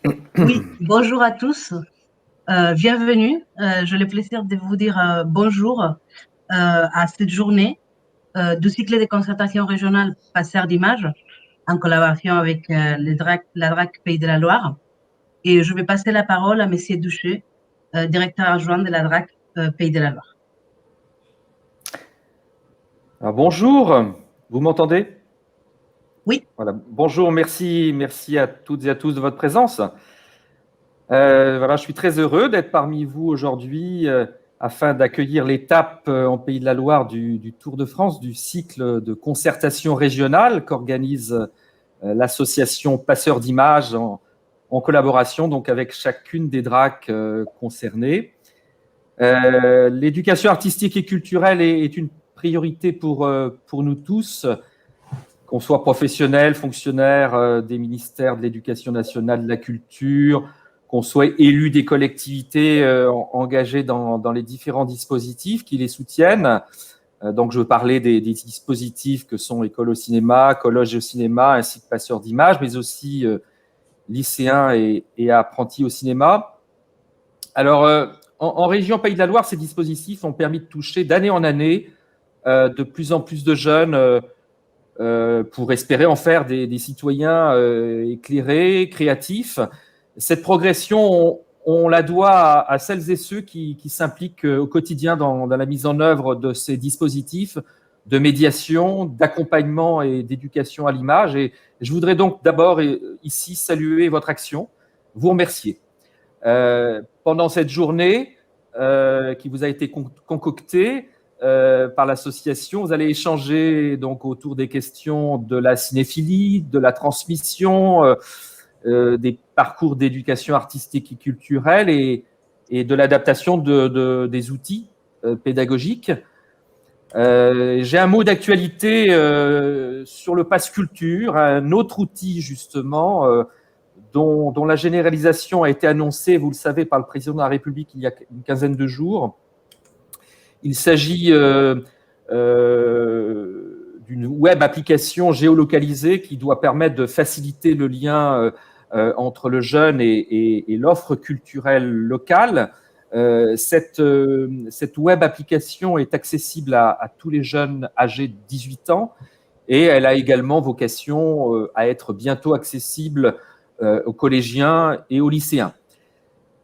Oui, bonjour à tous, bienvenue. J'ai le plaisir de vous dire bonjour à cette journée du cycle de concertation régionale Passeurs d'images en collaboration avec la DRAC Pays de la Loire. Et je vais passer la parole à Monsieur Douchet, directeur adjoint de la DRAC Pays de la Loire. Alors, bonjour, vous m'entendez? Oui, Voilà. Bonjour, merci à toutes et à tous de votre présence. Voilà, je suis très heureux d'être parmi vous aujourd'hui afin d'accueillir l'étape en Pays de la Loire du Tour de France, du cycle de concertation régionale qu'organise l'association Passeurs d'images en collaboration donc avec chacune des DRAC concernées. L'éducation artistique et culturelle est une priorité pour nous tous, qu'on soit professionnel, fonctionnaire des ministères de l'Éducation nationale, de la culture, qu'on soit élu des collectivités engagées dans les différents dispositifs qui les soutiennent. Donc, je veux parler des dispositifs que sont École au cinéma, Collège au cinéma, ainsi que Passeurs d'images, mais aussi lycéens et apprentis au cinéma. Alors, en région Pays de la Loire, ces dispositifs ont permis de toucher d'année en année de plus en plus de jeunes pour espérer en faire des citoyens éclairés, créatifs. Cette progression, on la doit à celles et ceux qui s'impliquent au quotidien dans la mise en œuvre de ces dispositifs de médiation, d'accompagnement et d'éducation à l'image. Et je voudrais donc d'abord ici saluer votre action, vous remercier. Pendant cette journée qui vous a été concoctée par l'association, vous allez échanger donc autour des questions de la cinéphilie, de la transmission, des parcours d'éducation artistique et culturelle et de l'adaptation des outils pédagogiques. J'ai un mot d'actualité sur le Pass Culture, un autre outil justement dont la généralisation a été annoncée, vous le savez, par le président de la République il y a une quinzaine de jours. Il s'agit d'une web application géolocalisée qui doit permettre de faciliter le lien entre le jeune et l'offre culturelle locale. Cette web application est accessible à tous les jeunes âgés de 18 ans et elle a également vocation à être bientôt accessible aux collégiens et aux lycéens.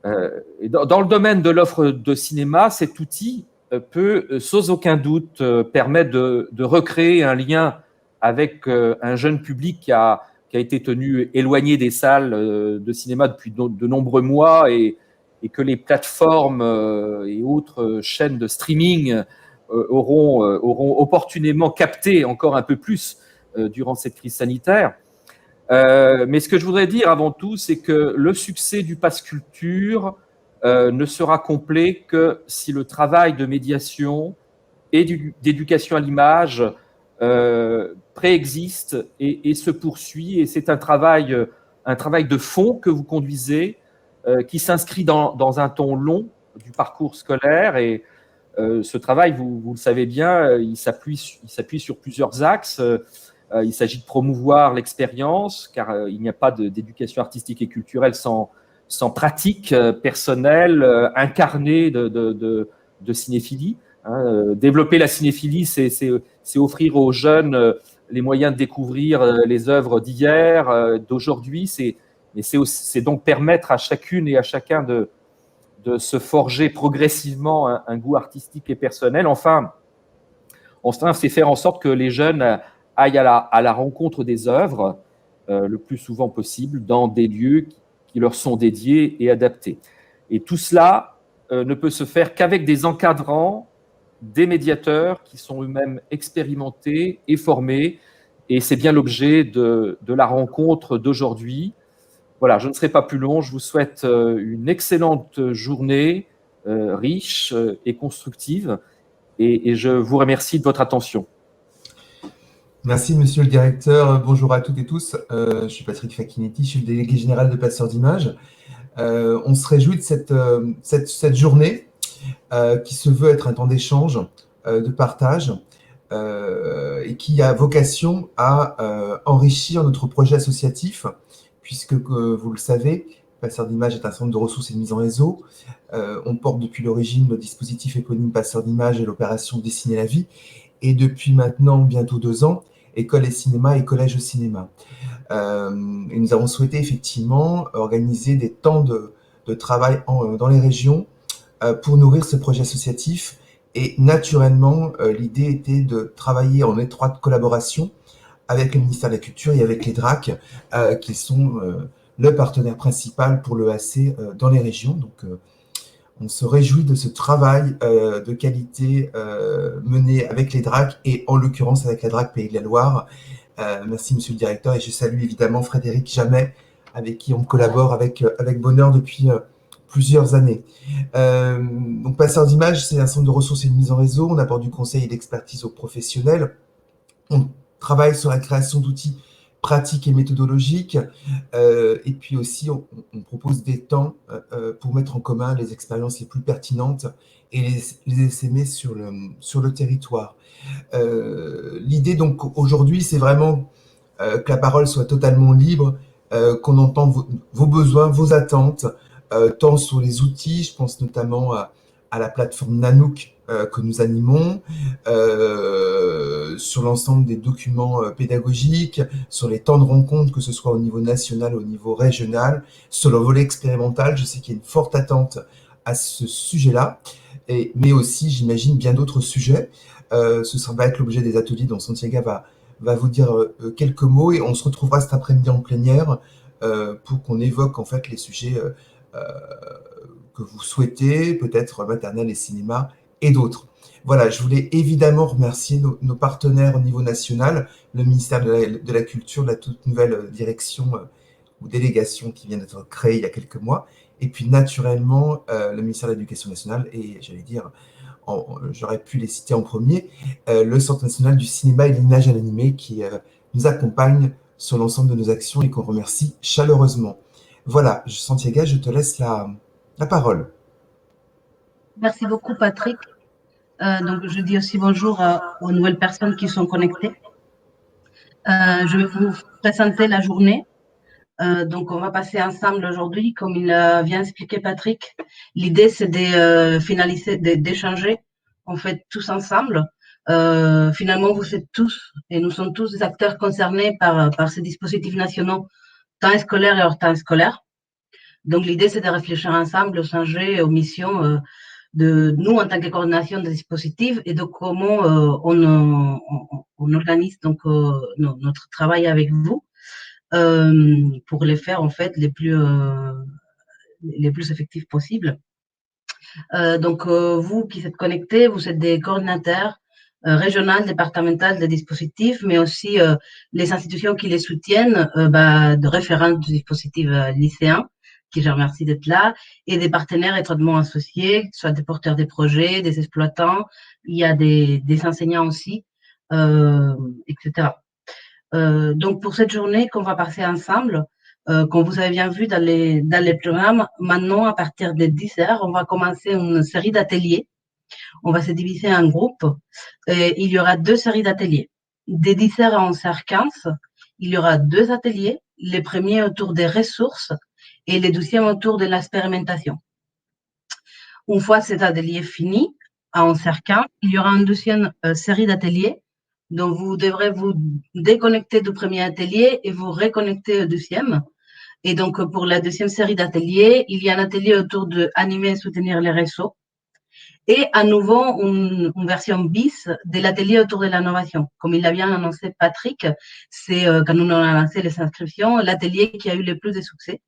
Dans le domaine de l'offre de cinéma, cet outil peut, sans aucun doute, permettre de recréer un lien avec un jeune public qui a été tenu éloigné des salles de cinéma depuis de nombreux mois et que les plateformes et autres chaînes de streaming auront opportunément capté encore un peu plus durant cette crise sanitaire. Mais ce que je voudrais dire avant tout, c'est que le succès du Pass Culture ne sera complet que si le travail de médiation et d'éducation à l'image préexiste et se poursuit. Et c'est un travail de fond que vous conduisez, qui s'inscrit dans un temps long du parcours scolaire. Et ce travail, vous le savez bien, il s'appuie sur plusieurs axes. Il s'agit de promouvoir l'expérience, car il n'y a pas d'éducation artistique et culturelle sans pratique personnelle, incarnée de cinéphilie. Développer la cinéphilie, c'est offrir aux jeunes les moyens de découvrir les œuvres d'hier, d'aujourd'hui. C'est donc permettre à chacune et à chacun de se forger progressivement un goût artistique et personnel. Enfin, c'est faire en sorte que les jeunes aillent à la rencontre des œuvres le plus souvent possible dans des lieux qui leur sont dédiés et adaptés. Et tout cela ne peut se faire qu'avec des encadrants, des médiateurs qui sont eux-mêmes expérimentés et formés. Et c'est bien l'objet de la rencontre d'aujourd'hui. Voilà, je ne serai pas plus long. Je vous souhaite une excellente journée, riche et constructive. Et je vous remercie de votre attention. Merci, monsieur le directeur. Bonjour à toutes et tous. Je suis Patrick Facchinetti, je suis le délégué général de Passeurs d'images. On se réjouit de cette journée qui se veut être un temps d'échange, de partage, et qui a vocation à enrichir notre projet associatif, puisque, vous le savez, Passeurs d'images est un centre de ressources et de mise en réseau. On porte depuis l'origine le dispositif éponyme Passeurs d'images et l'opération Dessiner la vie. Et depuis maintenant bientôt 2 ans, École et Cinéma et Collège au Cinéma. Et nous avons souhaité effectivement organiser des temps de travail dans les régions pour nourrir ce projet associatif. Et naturellement, l'idée était de travailler en étroite collaboration avec le ministère de la Culture et avec les DRAC, qui sont le partenaire principal pour l'EAC dans les régions. Donc, on se réjouit de ce travail de qualité mené avec les DRAC et en l'occurrence avec la DRAC Pays de la Loire. Merci, monsieur le directeur, et je salue évidemment Frédéric Jamet, avec qui on collabore avec bonheur depuis plusieurs années. Donc, Passeurs d'images, c'est un centre de ressources et de mise en réseau. On apporte du conseil et d'expertise aux professionnels. On travaille sur la création d'outils pratiques et méthodologiques. Et puis aussi, on propose des temps pour mettre en commun les expériences les plus pertinentes et les essaimer sur le territoire. L'idée, donc, aujourd'hui, c'est vraiment que la parole soit totalement libre, qu'on entende vos besoins, vos attentes, tant sur les outils, je pense notamment à la plateforme Nanook que nous animons, sur l'ensemble des documents pédagogiques, sur les temps de rencontre, que ce soit au niveau national, au niveau régional, sur le volet expérimental. Je sais qu'il y a une forte attente à ce sujet-là, mais aussi, j'imagine, bien d'autres sujets. Ce va être l'objet des ateliers dont Santiago va vous dire quelques mots, et on se retrouvera cet après-midi en plénière pour qu'on évoque en fait les sujets que vous souhaitez, peut-être maternelle et cinéma et d'autres. Voilà, je voulais évidemment remercier nos partenaires au niveau national, le ministère de la Culture, de la toute nouvelle direction ou délégation qui vient d'être créée il y a quelques mois, et puis naturellement le ministère de l'Éducation nationale, et j'allais dire, j'aurais pu les citer en premier, le Centre national du cinéma et de l'image à l'animé qui nous accompagne sur l'ensemble de nos actions et qu'on remercie chaleureusement. Voilà, Santiago, je te laisse la parole. Merci beaucoup, Patrick. Donc, je dis aussi bonjour aux nouvelles personnes qui sont connectées. Je vais vous présenter la journée. Donc, on va passer ensemble aujourd'hui, comme il vient d'expliquer Patrick. L'idée, c'est de finaliser, d'échanger, en fait, tous ensemble. Finalement, vous êtes tous, et nous sommes tous des acteurs concernés par ces dispositifs nationaux, temps scolaire et hors temps scolaire. Donc, l'idée, c'est de réfléchir ensemble aux enjeux, aux missions de nous en tant que coordination des dispositifs et de comment on organise donc notre travail avec vous pour les faire en fait les plus effectifs possibles. Donc vous qui êtes connectés, vous êtes des coordinateurs régionaux, départementaux des dispositifs, mais aussi les institutions qui les soutiennent, de référents du dispositif lycéen, qui je remercie d'être là, et des partenaires étroitement associés, soit des porteurs des projets, des exploitants, il y a des enseignants aussi, etc. Donc pour cette journée qu'on va passer ensemble, comme vous avez bien vu dans les programmes, maintenant à partir de 10h, on va commencer une série d'ateliers. On va se diviser en groupes. Et il y aura 2 séries d'ateliers. De 10h à 11h15, il y aura 2 ateliers. Les premiers autour des ressources et les deuxièmes autour de l'expérimentation. Une fois cet atelier fini, à 11h15, il y aura une deuxième série d'ateliers. Donc, vous devrez vous déconnecter du premier atelier et vous reconnecter au deuxième. Et donc, pour la deuxième série d'ateliers, il y a un atelier autour de animer et soutenir les réseaux. Et à nouveau, une version bis de l'atelier autour de l'innovation. Comme il l'a bien annoncé Patrick, c'est quand nous avons lancé les inscriptions, l'atelier qui a eu le plus de succès.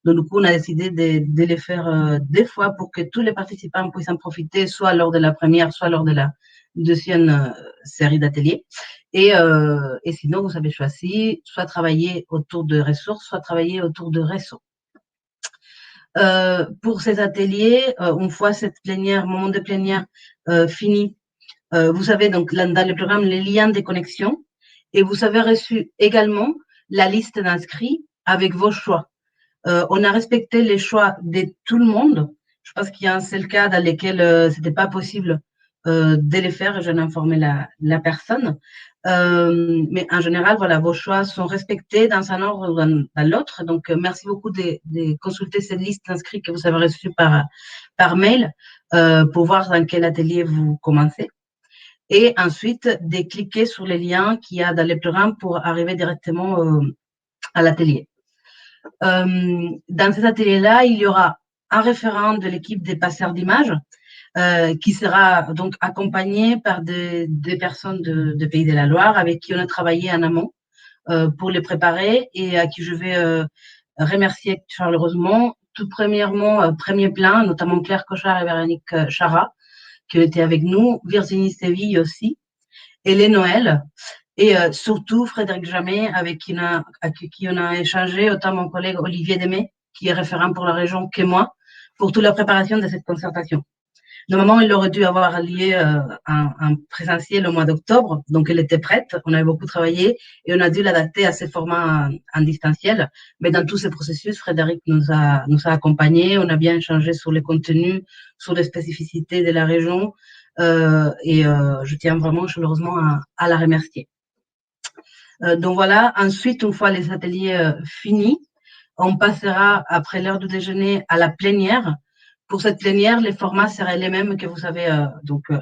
Donc, du coup, on a décidé de les faire 2 fois pour que tous les participants puissent en profiter, soit lors de la première, soit lors de la deuxième série d'ateliers. Et sinon, vous avez choisi soit travailler autour de ressources, soit travailler autour de réseaux. Pour ces ateliers, une fois cette plénière, moment de plénière fini, vous avez donc dans le programme les liens de connexion et vous avez reçu également la liste d'inscrits avec vos choix. On a respecté les choix de tout le monde. Je pense qu'il y a un seul cas dans lequel c'était pas possible dès les faire, je vais informer la personne. Mais en général, voilà, vos choix sont respectés dans un ordre ou dans l'autre. Donc, merci beaucoup de consulter cette liste d'inscrits que vous avez reçue par mail pour voir dans quel atelier vous commencez. Et ensuite, de cliquer sur les liens qu'il y a dans le programme pour arriver directement à l'atelier. Dans cet atelier-là, il y aura un référent de l'équipe des passeurs d'images qui sera donc accompagné par des personnes de Pays de la Loire avec qui on a travaillé en amont pour les préparer et à qui je vais remercier chaleureusement. Tout premièrement, premier plan, notamment Claire Cochard et Véronique Chara, qui étaient avec nous, Virginie Séville aussi, Hélène Noël, et surtout Frédéric Jamet, avec qui on a échangé, autant mon collègue Olivier Demey, qui est référent pour la région, que moi, pour toute la préparation de cette concertation. Normalement, il aurait dû avoir lieu en présentiel au mois d'octobre, donc elle était prête, on avait beaucoup travaillé et on a dû l'adapter à ces formats en distanciel. Mais dans tous ces processus, Frédéric nous a accompagnés, on a bien échangé sur les contenus, sur les spécificités de la région et je tiens vraiment chaleureusement à la remercier. Donc voilà, ensuite, une fois les ateliers finis, on passera après l'heure du déjeuner à la plénière. Pour cette plénière, les formats seraient les mêmes que vous avez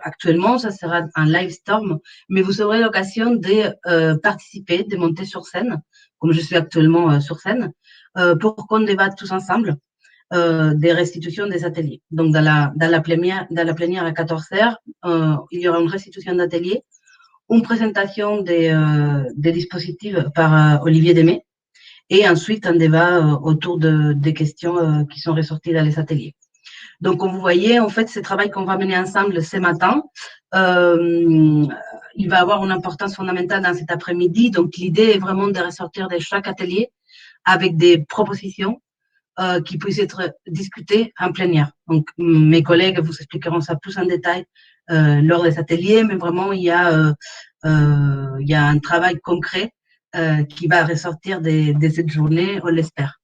actuellement. Ça sera un live storm, mais vous aurez l'occasion de participer, de monter sur scène, comme je suis actuellement sur scène, pour qu'on débatte tous ensemble des restitutions des ateliers. Donc, dans la plénière à 14h, il y aura une restitution d'atelier, une présentation des dispositifs par Olivier Demey, et ensuite un débat autour des questions qui sont ressorties dans les ateliers. Donc, comme vous voyez, en fait, ce travail qu'on va mener ensemble ce matin, il va avoir une importance fondamentale dans cet après-midi. Donc, l'idée est vraiment de ressortir de chaque atelier avec des propositions qui puissent être discutées en plénière. Donc, mes collègues vous expliqueront ça plus en détail lors des ateliers, mais vraiment, il y a un travail concret qui va ressortir de cette journée, on l'espère.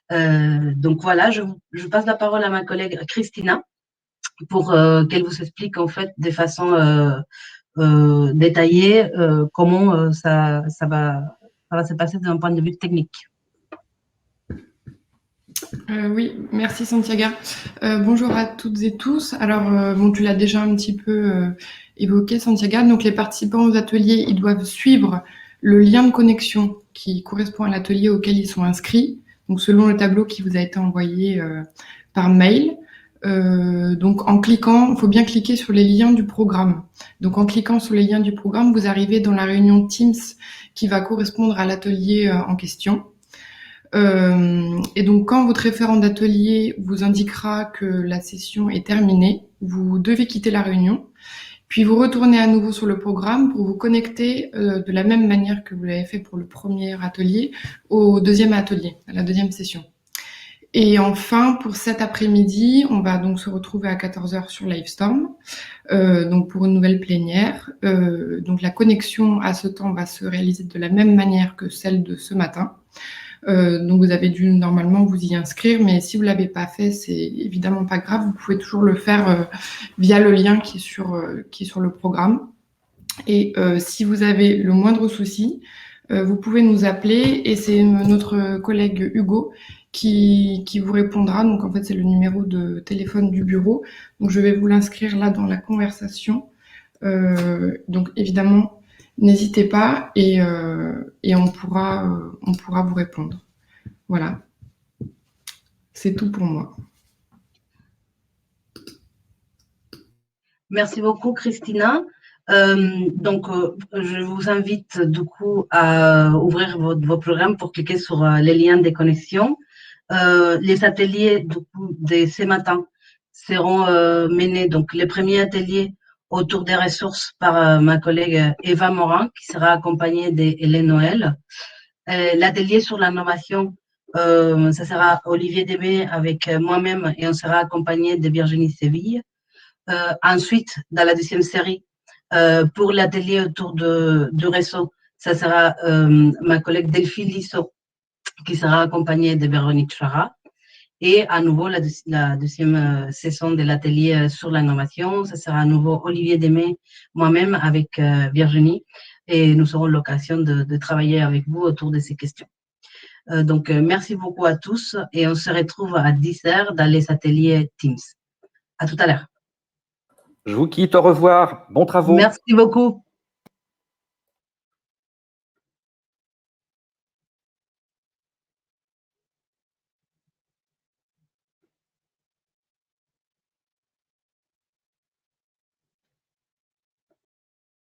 Donc voilà, je passe la parole à ma collègue Christina pour qu'elle vous explique en fait de façon détaillée comment ça va se passer d'un point de vue technique. Oui, merci Santiago. Bonjour à toutes et tous. Alors, bon, tu l'as déjà un petit peu évoqué, Santiago. Donc, les participants aux ateliers, ils doivent suivre le lien de connexion qui correspond à l'atelier auquel ils sont inscrits. Donc, selon le tableau qui vous a été envoyé par mail. Donc, en cliquant, il faut bien cliquer sur les liens du programme. Donc, en cliquant sur les liens du programme, vous arrivez dans la réunion Teams qui va correspondre à l'atelier en question. Et donc, quand votre référent d'atelier vous indiquera que la session est terminée, vous devez quitter la réunion, puis vous retournez à nouveau sur le programme pour vous connecter de la même manière que vous l'avez fait pour le premier atelier au deuxième atelier, à la deuxième session. Et enfin, pour cet après-midi, on va donc se retrouver à 14h sur Livestorm, donc pour une nouvelle plénière. Donc la connexion à ce temps va se réaliser de la même manière que celle de ce matin. Donc vous avez dû normalement vous y inscrire, mais si vous ne l'avez pas fait, c'est évidemment pas grave. Vous pouvez toujours le faire via le lien qui est sur le programme. Et si vous avez le moindre souci, vous pouvez nous appeler et c'est notre collègue Hugo qui vous répondra. Donc en fait, c'est le numéro de téléphone du bureau. Donc je vais vous l'inscrire là dans la conversation. Donc évidemment, n'hésitez pas et on pourra vous répondre. Voilà. C'est tout pour moi. Merci beaucoup, Christina. Donc, je vous invite du coup à ouvrir vos programmes pour cliquer sur les liens de connexion. Les ateliers du coup, de ce matin seront menés. Donc, les premiers ateliers autour des ressources par ma collègue Eva Morin, qui sera accompagnée d'Hélène Noël. L'atelier sur l'innovation, ça sera Olivier Demey avec moi-même et on sera accompagné de Virginie Séville. Ensuite, dans la deuxième série, pour l'atelier autour du réseau, ça sera ma collègue Delphine Lissot qui sera accompagnée de Véronique Chara. Et à nouveau, la deuxième session de l'atelier sur l'innovation, ce sera à nouveau Olivier Demey, moi-même avec Virginie, et nous aurons l'occasion de travailler avec vous autour de ces questions. Donc, merci beaucoup à tous et on se retrouve à 10h dans les ateliers Teams. À tout à l'heure. Je vous quitte, au revoir, bons travaux. Merci beaucoup.